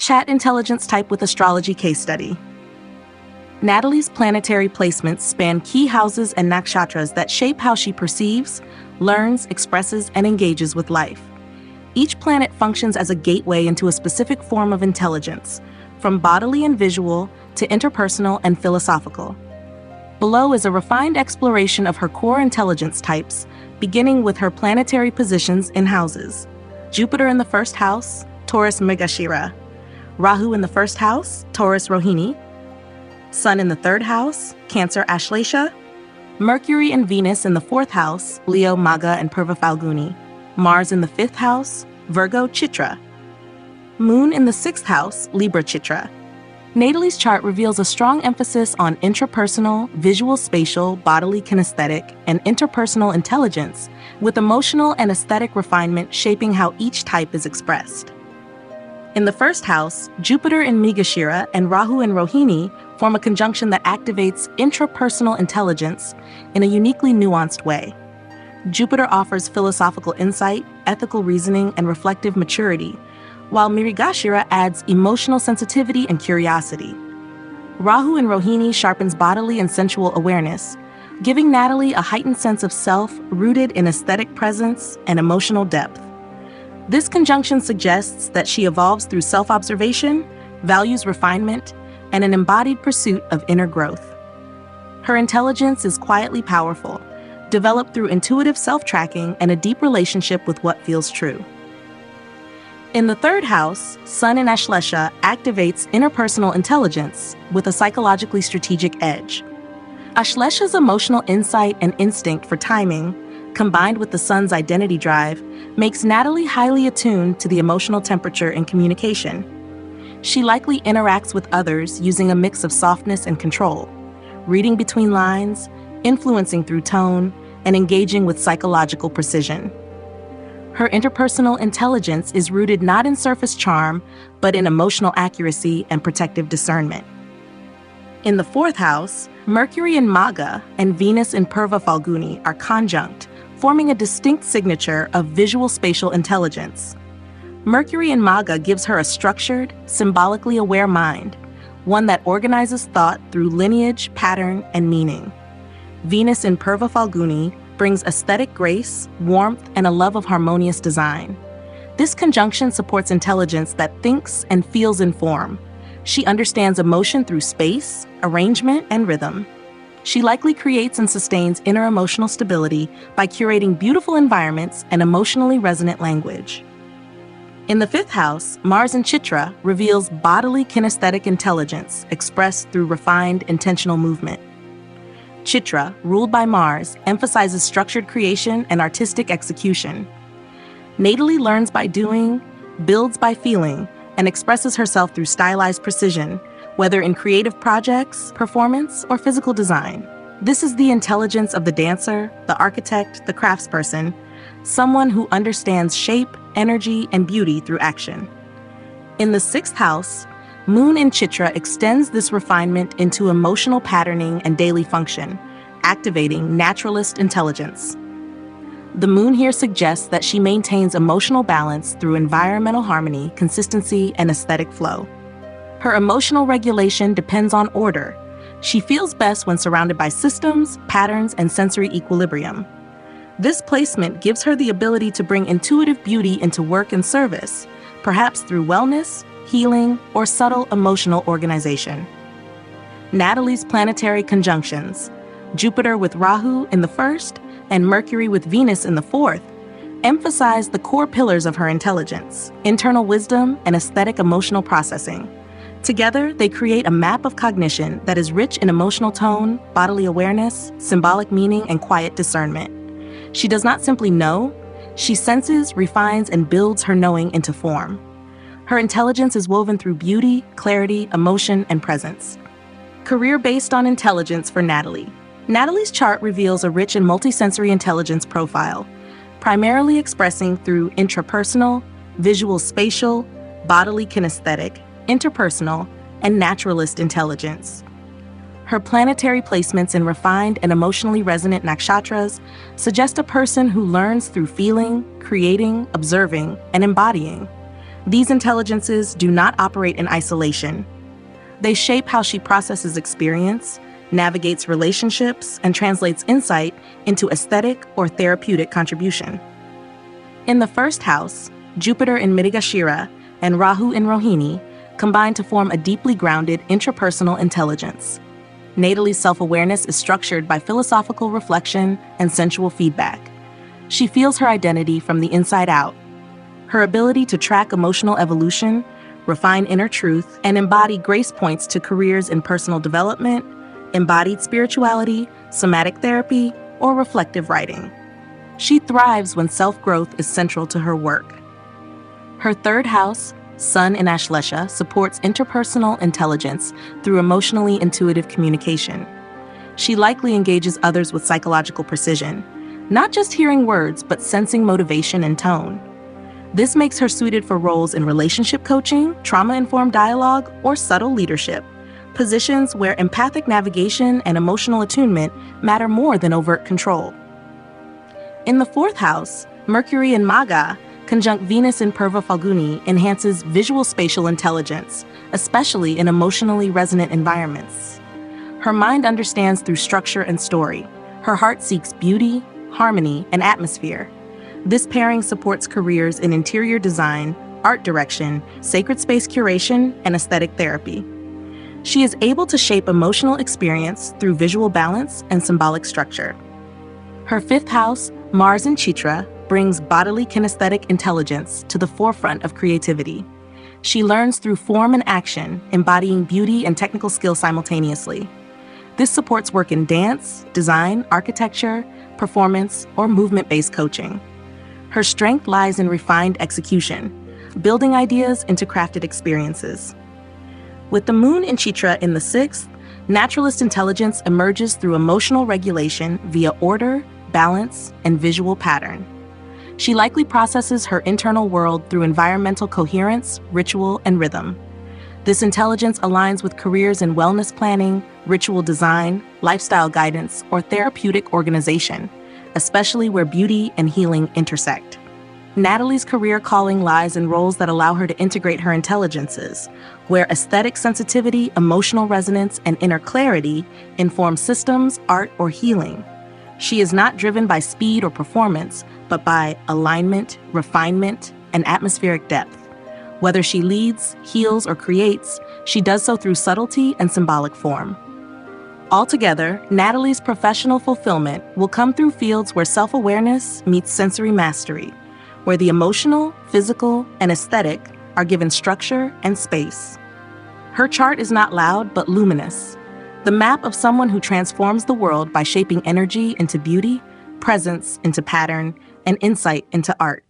Chat intelligence type with Astrology Case Study. Natalie's planetary placements span key houses and nakshatras that shape how she perceives, learns, expresses, and engages with life. Each planet functions as a gateway into a specific form of intelligence, from bodily and visual to interpersonal and philosophical. Below is a refined exploration of her core intelligence types, beginning with her planetary positions in houses. Jupiter in the first house, Taurus Mrigashira. Rahu in the first house, Taurus Rohini. Sun in the third house, Cancer Ashlesha. Mercury and Venus in the fourth house, Leo Magha and Purva Falguni. Mars in the fifth house, Virgo Chitra. Moon in the sixth house, Libra Chitra. Natalie's chart reveals a strong emphasis on intrapersonal, visual-spatial, bodily-kinesthetic, and interpersonal intelligence, with emotional and aesthetic refinement shaping how each type is expressed. In the first house, Jupiter in Mrigashira and Rahu in Rohini form a conjunction that activates intrapersonal intelligence in a uniquely nuanced way. Jupiter offers philosophical insight, ethical reasoning, and reflective maturity, while Mrigashira adds emotional sensitivity and curiosity. Rahu in Rohini sharpens bodily and sensual awareness, giving Natalie a heightened sense of self rooted in aesthetic presence and emotional depth. This conjunction suggests that she evolves through self-observation, values refinement, and an embodied pursuit of inner growth. Her intelligence is quietly powerful, developed through intuitive self-tracking and a deep relationship with what feels true. In the third house, Sun in Ashlesha activates interpersonal intelligence with a psychologically strategic edge. Ashlesha's emotional insight and instinct for timing, combined with the Sun's identity drive, makes Natalie highly attuned to the emotional temperature in communication. She likely interacts with others using a mix of softness and control, reading between lines, influencing through tone, and engaging with psychological precision. Her interpersonal intelligence is rooted not in surface charm, but in emotional accuracy and protective discernment. In the fourth house, Mercury in Magha and Venus in Purva Falguni are conjunct, forming a distinct signature of visual-spatial intelligence. Mercury in Magha gives her a structured, symbolically aware mind, one that organizes thought through lineage, pattern, and meaning. Venus in Purva Falguni brings aesthetic grace, warmth, and a love of harmonious design. This conjunction supports intelligence that thinks and feels in form. She understands emotion through space, arrangement, and rhythm. She likely creates and sustains inner emotional stability by curating beautiful environments and emotionally resonant language. In the fifth house, Mars in Chitra reveals bodily kinesthetic intelligence expressed through refined, intentional movement. Chitra, ruled by Mars, emphasizes structured creation and artistic execution. Natalie learns by doing, builds by feeling, and expresses herself through stylized precision, whether in creative projects, performance, or physical design. This is the intelligence of the dancer, the architect, the craftsperson, someone who understands shape, energy, and beauty through action. In the sixth house, Moon in Chitra extends this refinement into emotional patterning and daily function, activating naturalist intelligence. The moon here suggests that she maintains emotional balance through environmental harmony, consistency, and aesthetic flow. Her emotional regulation depends on order. She feels best when surrounded by systems, patterns, and sensory equilibrium. This placement gives her the ability to bring intuitive beauty into work and service, perhaps through wellness, healing, or subtle emotional organization. Natalie's planetary conjunctions, Jupiter with Rahu in the first and Mercury with Venus in the fourth, emphasize the core pillars of her intelligence: internal wisdom and aesthetic emotional processing. Together, they create a map of cognition that is rich in emotional tone, bodily awareness, symbolic meaning, and quiet discernment. She does not simply know, she senses, refines, and builds her knowing into form. Her intelligence is woven through beauty, clarity, emotion, and presence. Career based on intelligence for Natalie. Natalie's chart reveals a rich and multisensory intelligence profile, primarily expressing through intrapersonal, visual-spatial, bodily-kinesthetic, interpersonal, and naturalist intelligence. Her planetary placements in refined and emotionally resonant nakshatras suggest a person who learns through feeling, creating, observing, and embodying. These intelligences do not operate in isolation. They shape how she processes experience, navigates relationships, and translates insight into aesthetic or therapeutic contribution. In the first house, Jupiter in Mrigashira and Rahu in Rohini combine to form a deeply grounded intrapersonal intelligence. Natalie's self-awareness is structured by philosophical reflection and sensual feedback. She feels her identity from the inside out. Her ability to track emotional evolution, refine inner truth, and embody grace points to careers in personal development, embodied spirituality, somatic therapy, or reflective writing. She thrives when self-growth is central to her work. Her third house, Sun in Ashlesha, supports interpersonal intelligence through emotionally intuitive communication. She likely engages others with psychological precision, not just hearing words, but sensing motivation and tone. This makes her suited for roles in relationship coaching, trauma-informed dialogue, or subtle leadership, positions where empathic navigation and emotional attunement matter more than overt control. In the fourth house, Mercury in Maga, conjunct Venus in Purva Falguni, enhances visual-spatial intelligence, especially in emotionally resonant environments. Her mind understands through structure and story. Her heart seeks beauty, harmony, and atmosphere. This pairing supports careers in interior design, art direction, sacred space curation, and aesthetic therapy. She is able to shape emotional experience through visual balance and symbolic structure. Her fifth house, Mars in Chitra, brings bodily-kinesthetic intelligence to the forefront of creativity. She learns through form and action, embodying beauty and technical skill simultaneously. This supports work in dance, design, architecture, performance, or movement-based coaching. Her strength lies in refined execution, building ideas into crafted experiences. With the moon in Chitra in the sixth, naturalist intelligence emerges through emotional regulation via order, balance, and visual pattern. She likely processes her internal world through environmental coherence, ritual, and rhythm. This intelligence aligns with careers in wellness planning, ritual design, lifestyle guidance, or therapeutic organization, especially where beauty and healing intersect. Natalie's career calling lies in roles that allow her to integrate her intelligences, where aesthetic sensitivity, emotional resonance, and inner clarity inform systems, art, or healing. She is not driven by speed or performance, but by alignment, refinement, and atmospheric depth. Whether she leads, heals, or creates, she does so through subtlety and symbolic form. Altogether, Natalie's professional fulfillment will come through fields where self-awareness meets sensory mastery, where the emotional, physical, and aesthetic are given structure and space. Her chart is not loud, but luminous, the map of someone who transforms the world by shaping energy into beauty, presence into pattern, and insight into art.